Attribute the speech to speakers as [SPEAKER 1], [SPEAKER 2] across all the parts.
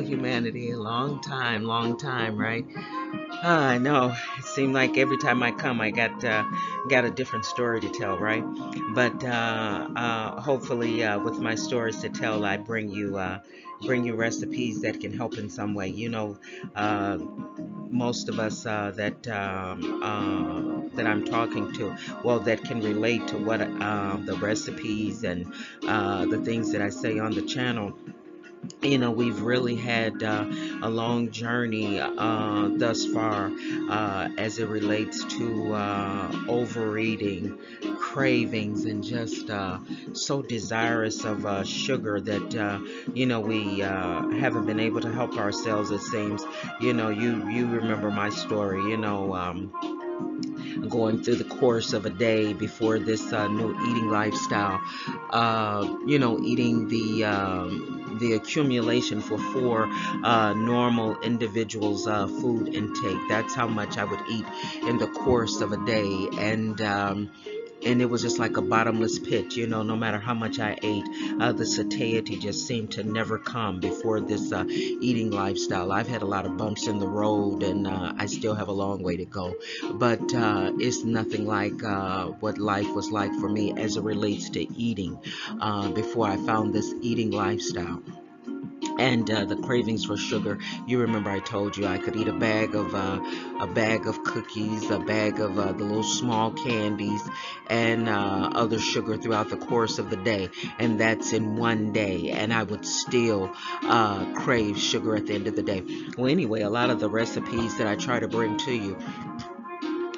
[SPEAKER 1] humanity. A long time, right? I know. It seemed like every time I come, I got a different story to tell, right? But hopefully, with my stories to tell, I bring you recipes that can help in some way. Uh, most of us that I'm talking to, well, that can relate to what the recipes and the things that I say on the channel. We've really had a long journey thus far as it relates to overeating, cravings, and just so desirous of sugar that we haven't been able to help ourselves, it seems. You remember my story. Going through the course of a day before this new eating lifestyle, eating the accumulation for four normal individuals' food intake. That's how much I would eat in the course of a day, and it was just like a bottomless pit. No matter how much I ate, the satiety just seemed to never come before this eating lifestyle. I've had a lot of bumps in the road, and I still have a long way to go, but it's nothing like what life was like for me as it relates to eating before I found this eating lifestyle. And the cravings for sugar. You remember I told you I could eat a bag of cookies, a bag of the little small candies, and other sugar throughout the course of the day, and that's in one day, and I would still crave sugar at the end of the day. Well, anyway, a lot of the recipes that I try to bring to you,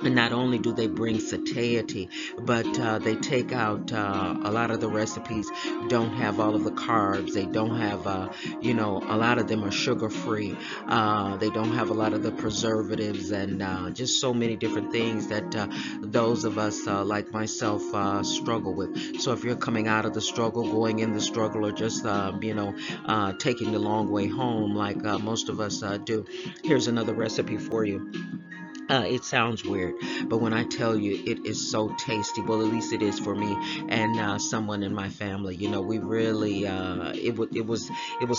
[SPEAKER 1] and not only do they bring satiety, but they take out a lot of the recipes don't have all of the carbs. They don't have, a lot of them are sugar free. They don't have a lot of the preservatives and just so many different things that those of us like myself struggle with. So if you're coming out of the struggle, going in the struggle, or just, taking the long way home like most of us do, here's another recipe for you. It sounds weird, but when I tell you it is so tasty, well, at least it is for me and someone in my family. We really it was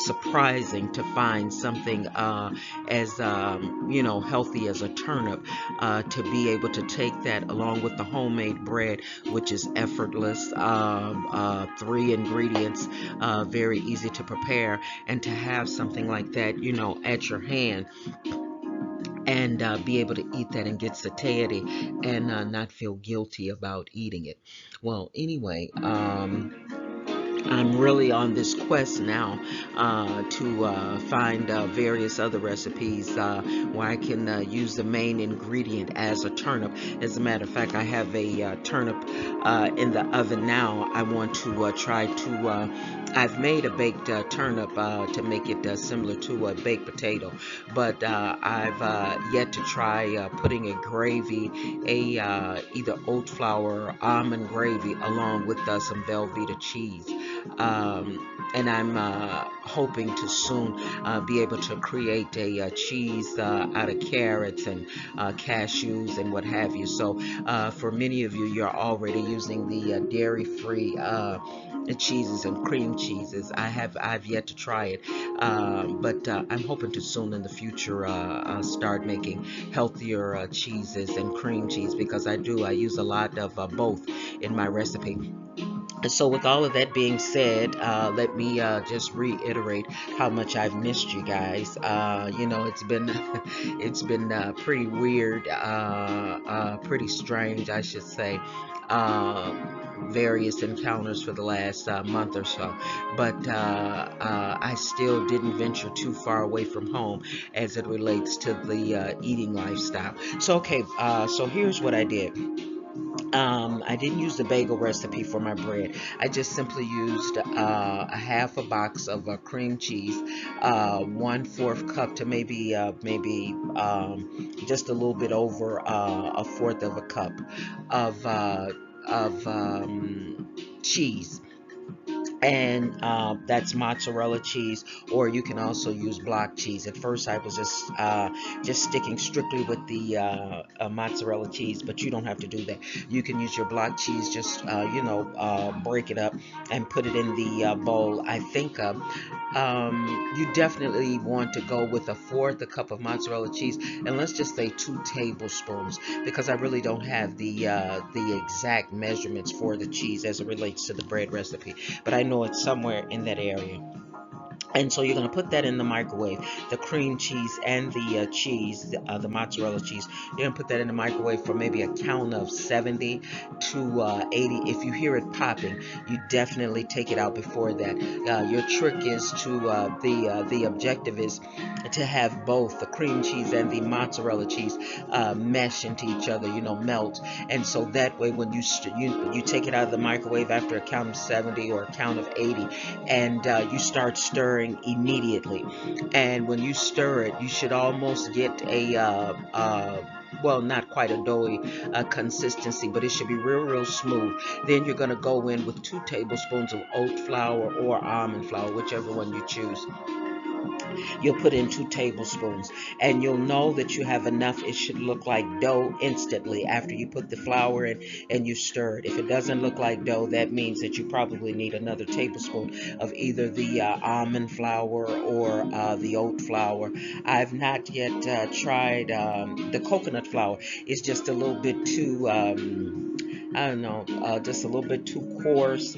[SPEAKER 1] surprising to find something as healthy as a turnip, to be able to take that along with the homemade bread, which is effortless, three ingredients, very easy to prepare, and to have something like that, at your hand, and be able to eat that and get satiety, and not feel guilty about eating it. Well, anyway, I'm really on this quest now to find various other recipes where I can use the main ingredient as a turnip. As a matter of fact, I have a turnip in the oven now. I want to try to. I've made a baked turnip to make it similar to a baked potato, but I've yet to try putting a gravy, a either oat flour or almond gravy, along with some Velveeta cheese. And I'm hoping to soon be able to create a cheese out of carrots and cashews and what have you. So for many of you, you're already using the dairy-free cheeses and cream cheeses. I've yet to try it, but I'm hoping to soon in the future start making healthier cheeses and cream cheese, because I use a lot of both in my recipe. And so, with all of that being said, let me just reiterate how much I've missed you guys. It's been it's been pretty weird, pretty strange, I should say. Various encounters for the last month or so, but I still didn't venture too far away from home as it relates to the eating lifestyle. So, okay, so here's what I did. I didn't use the bagel recipe for my bread. I just simply used a half a box of cream cheese, 1/4 cup to maybe just a little bit over a fourth of a cup of cheese. and that's mozzarella cheese, or you can also use block cheese. At first I was just sticking strictly with the mozzarella cheese, but you don't have to do that. You can use your block cheese, just break it up and put it in the bowl. I think you definitely want to go with a fourth a cup of mozzarella cheese, and let's just say 2 tablespoons, because I really don't have the exact measurements for the cheese as it relates to the bread recipe, but I know it's somewhere in that area. And so you're going to put that in the microwave, the cream cheese and the the mozzarella cheese. You're going to put that in the microwave for maybe a count of 70 to 80. If you hear it popping, you definitely take it out before that. Your trick is to the objective is to have both the cream cheese and the mozzarella cheese mesh into each other, melt. And so that way, when you take it out of the microwave after a count of 70 or a count of 80, and you start stirring immediately. And when you stir it, you should almost get a well, not quite a doughy consistency, but it should be real smooth. Then you're going to go in with 2 tablespoons of oat flour or almond flour, whichever one you choose. You'll put in 2 tablespoons, and you'll know that you have enough. It should look like dough instantly after you put the flour in and you stir it. If it doesn't look like dough, that means that you probably need another tablespoon of either the almond flour or the oat flour. I've not yet tried the coconut flour. It's just a little bit too I don't know, just a little bit too coarse,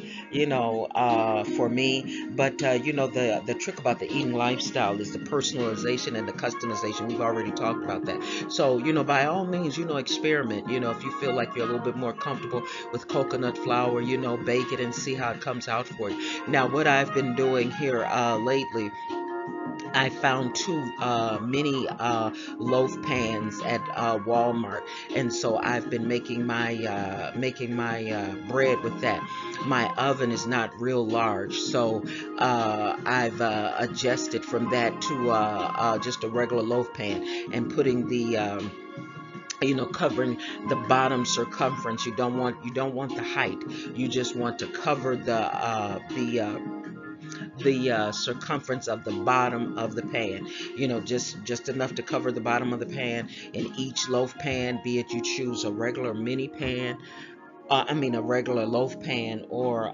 [SPEAKER 1] for me. But the trick about the eating lifestyle is the personalization and the customization. We've already talked about that. So by all means, experiment. If you feel like you're a little bit more comfortable with coconut flour, bake it and see how it comes out for you. Now, what I've been doing here lately, I found 2 mini loaf pans at Walmart, and so I've been making my bread with that. My oven is not real large, so I've adjusted from that to just a regular loaf pan, and putting the covering the bottom circumference. You don't want the height. You just want to cover the circumference of the bottom of the pan, just enough to cover the bottom of the pan. In each loaf pan, be it you choose a regular mini pan, a regular loaf pan, or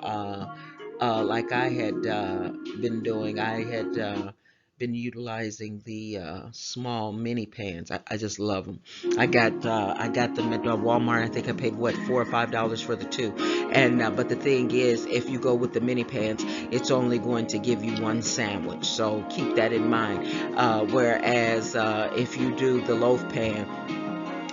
[SPEAKER 1] like I had been doing, I had been utilizing the small mini pans. I just love them. I got them at Walmart. I think I paid what, $4 or $5 for the two. And but the thing is, if you go with the mini pans, it's only going to give you one sandwich. So keep that in mind. Whereas if you do the loaf pan,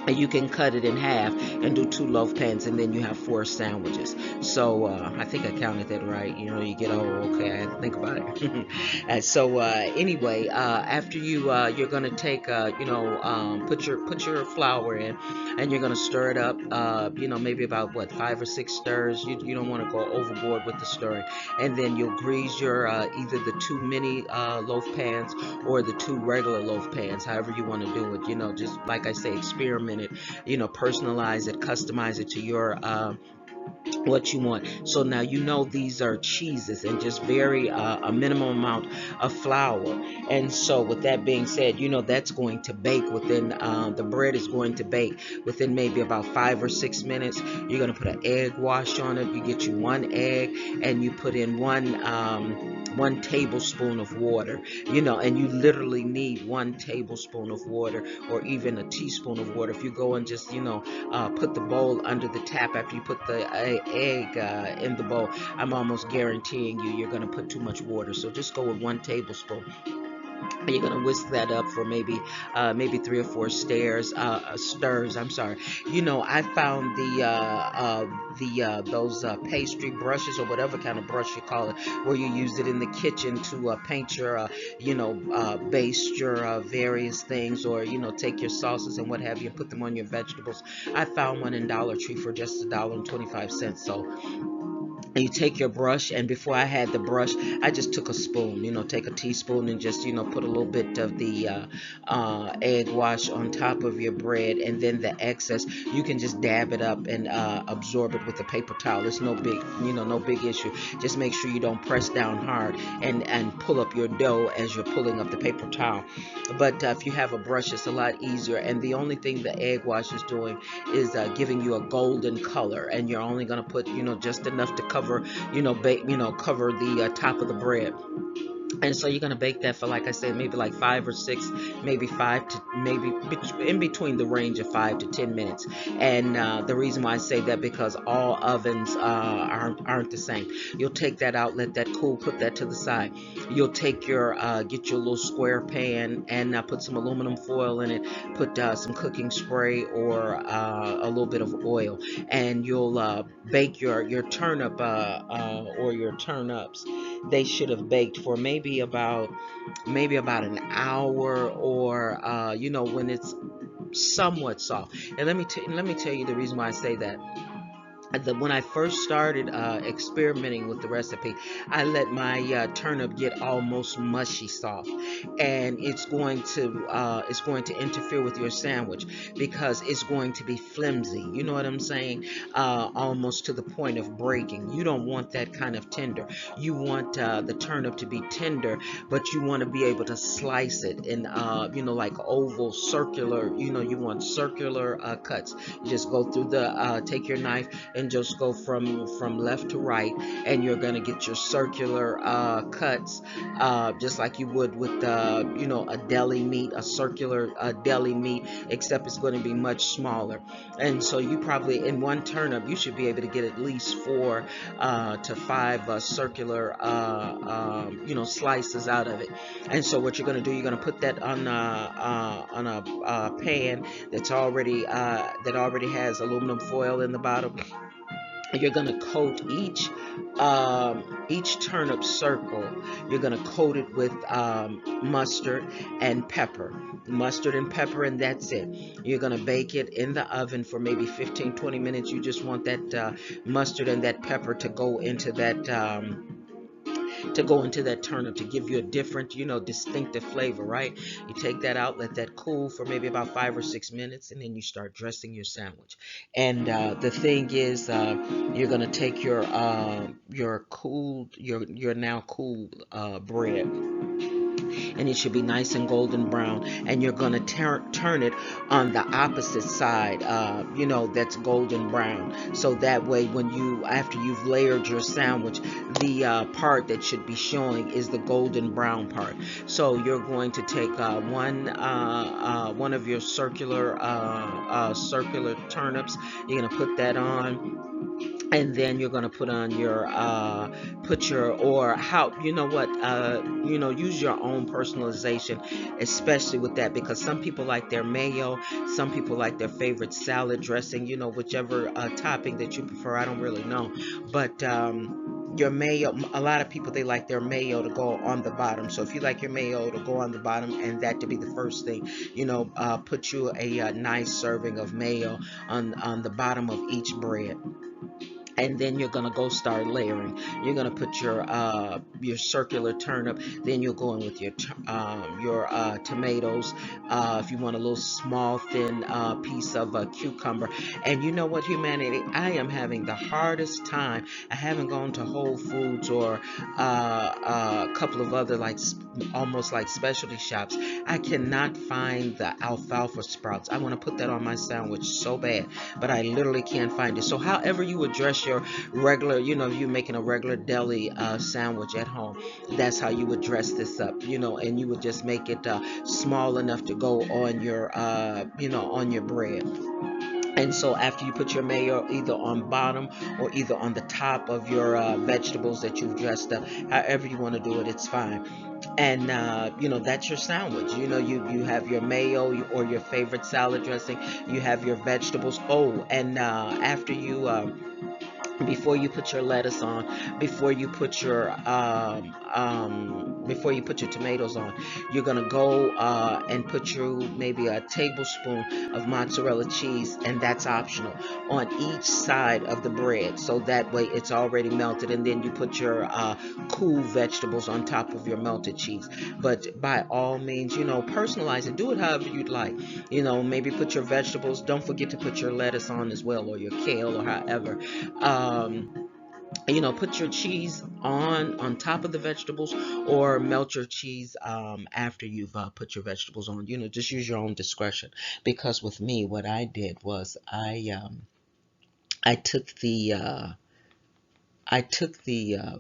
[SPEAKER 1] you can cut it in half and do 2 loaf pans, and then you have 4 sandwiches. So I think I counted that right. You get, oh, okay, I had to think about it. And so anyway, after you're gonna take put your flour in, and you're gonna stir it up. Maybe about what, 5 or 6 stirs. You don't want to go overboard with the stirring, and then you'll grease your either the 2 mini loaf pans or the 2 regular loaf pans, however you want to do it. Just like I say, experiment it, personalize it, customize it to your what you want. So now these are cheeses, and just vary a minimum amount of flour. And so with that being said, that's going to bake within the bread is going to bake within maybe about 5 or 6 minutes. You're going to put an egg wash on it. You get you 1 egg, and you put in 1 tablespoon of water, and you literally need 1 tablespoon of water, or even a teaspoon of water. If you go and just put the bowl under the tap after you put the egg in the bowl, I'm almost guaranteeing you're going to put too much water. So just go with 1 tablespoon. You're gonna whisk that up for maybe 3 or 4 stirs. I'm sorry. I found the those pastry brushes, or whatever kind of brush you call it, where you use it in the kitchen to paint your baste your various things, or take your sauces and what have you and put them on your vegetables. I found one in Dollar Tree for just $1.25. So And you take your brush, and before I had the brush, I just took a spoon, take a teaspoon and just put a little bit of the egg wash on top of your bread, and then the excess you can just dab it up and absorb it with a paper towel. It's no big, no big issue. Just make sure you don't press down hard and pull up your dough as you're pulling up the paper towel. But if you have a brush, it's a lot easier, and the only thing the egg wash is doing is giving you a golden color, and you're only going to put just enough to cover cover the top of the bread. And so you're going to bake that for, like I said, maybe like 5 or 6, maybe 5 to maybe in between the range of 5 to 10 minutes. And the reason why I say that, because all ovens aren't the same. You'll take that out, let that cool, put that to the side. You'll take your get your little square pan and put some aluminum foil in it. Put some cooking spray or a little bit of oil, and you'll bake your turnip or your turnips. They should have baked for maybe about an hour, or when it's somewhat soft. And let me tell you the reason why I say that. When I first started experimenting with the recipe, I let my turnip get almost mushy soft, and it's going to interfere with your sandwich, because it's going to be flimsy. You know what I'm saying? Almost to the point of breaking. You don't want that kind of tender. You want the turnip to be tender, but you want to be able to slice it in like oval, circular. You want circular cuts. You just go through the take your knife and just go from left to right, and you're gonna get your circular cuts, just like you would with a deli meat, a circular deli meat, except it's going to be much smaller. And so you probably, in one turnip, you should be able to get at least 4 to 5 circular slices out of it. And so what you're going to do, you're going to put that on a pan that already has aluminum foil in the bottom. You're going to coat each turnip circle. You're going to coat it with mustard and pepper. Mustard and pepper, and that's it. You're going to bake it in the oven for maybe 15-20 minutes. You just want that mustard and that pepper to go into that turnip, to give you a different, distinctive flavor, right? You take that out, let that cool for maybe about 5 or 6 minutes, and then you start dressing your sandwich. And the thing is, you're gonna take your now cooled bread, and it should be nice and golden brown, and you're going to turn it on the opposite side, that's golden brown, so that way when after you've layered your sandwich, the part that should be showing is the golden brown part. So you're going to take one of your circular turnips. You're going to put that on, and then you're going to put on or how, what, use your own personalization, especially with that, because some people like their mayo, some people like their favorite salad dressing, whichever topping that you prefer. I don't really know, but your mayo, a lot of people, they like their mayo to go on the bottom. So if you like your mayo to go on the bottom and that to be the first thing, put you a nice serving of mayo on the bottom of each bread. And then you're gonna go start layering. You're gonna put your circular turnip. Then you'll go in with your tomatoes. If you want a little small thin piece of cucumber. And you know what, humanity? I am having the hardest time. I haven't gone to Whole Foods or a couple of other almost like specialty shops. I cannot find the alfalfa sprouts. I want to put that on my sandwich so bad, but I literally can't find it. So however you address your regular, if you're making a regular deli sandwich at home, that's how you would dress this up, and you would just make it small enough to go on your bread. And so after you put your mayo either on bottom or either on the top of your vegetables that you've dressed up, however you want to do it, it's fine. And that's your sandwich. You have your mayo or your favorite salad dressing. You have your vegetables. Oh, and after you before you put your lettuce on, before you put your before you put your tomatoes on, you're gonna go and put your maybe a tablespoon of mozzarella cheese, and that's optional, on each side of the bread, so that way it's already melted, and then you put your cool vegetables on top of your melted cheese. But by all means, personalize it, do it however you'd like. Maybe put your vegetables, don't forget to put your lettuce on as well, or your kale, or however. Put your cheese on top of the vegetables, or melt your cheese after you've put your vegetables on. Just use your own discretion. Because with me, what I did was I took the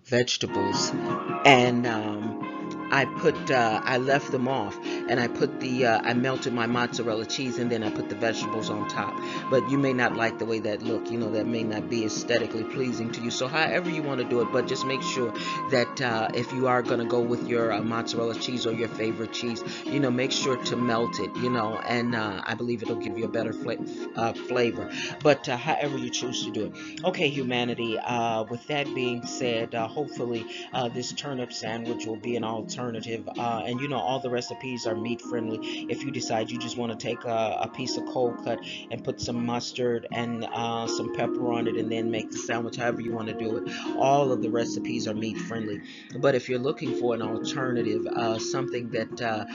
[SPEAKER 1] vegetables, and I left them off, and I melted my mozzarella cheese, and then I put the vegetables on top. But you may not like the way that look, that may not be aesthetically pleasing to you. So however you want to do it, but just make sure that if you are going to go with your mozzarella cheese or your favorite cheese, make sure to melt it, and I believe it'll give you a better flavor. But however you choose to do it. Okay, humanity, with that being said, hopefully this turnip sandwich will be an alternative. And all the recipes are meat friendly. If you decide you just want to take a piece of cold cut and put some mustard and some pepper on it, and then make the sandwich, however you want to do it, all of the recipes are meat friendly. But if you're looking for an alternative, something that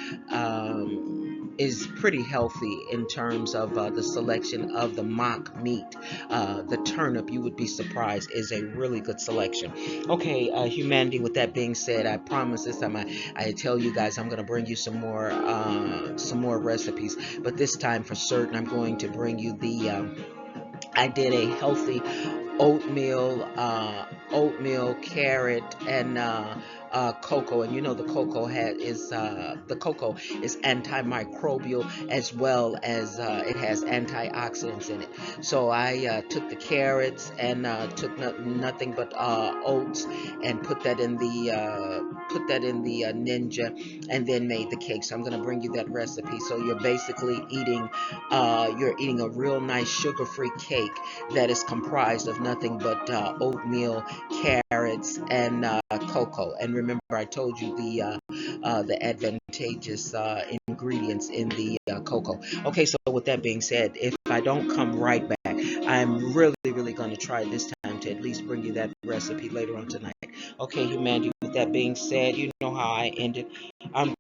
[SPEAKER 1] is pretty healthy in terms of the selection of the mock meat, the turnip, you would be surprised, is a really good selection. Okay, humanity, with that being said, I promise this time I tell you guys I'm going to bring you some more recipes, but this time for certain I'm going to bring you I did a healthy oatmeal, carrot, and cocoa. And the cocoa is antimicrobial, as well as it has antioxidants in it. So I took the carrots, and took nothing but oats, and put that in the Ninja, and then made the cake. So I'm gonna bring you that recipe. So you're basically eating a real nice sugar-free cake that is comprised of nothing but oatmeal, carrots, and cocoa. And remember, I told you the advantageous ingredients in the cocoa. Okay, so with that being said, if I don't come right back, I'm really, really going to try this time to at least bring you that recipe later on tonight. Okay, humanity, with that being said, you know how I ended. I'm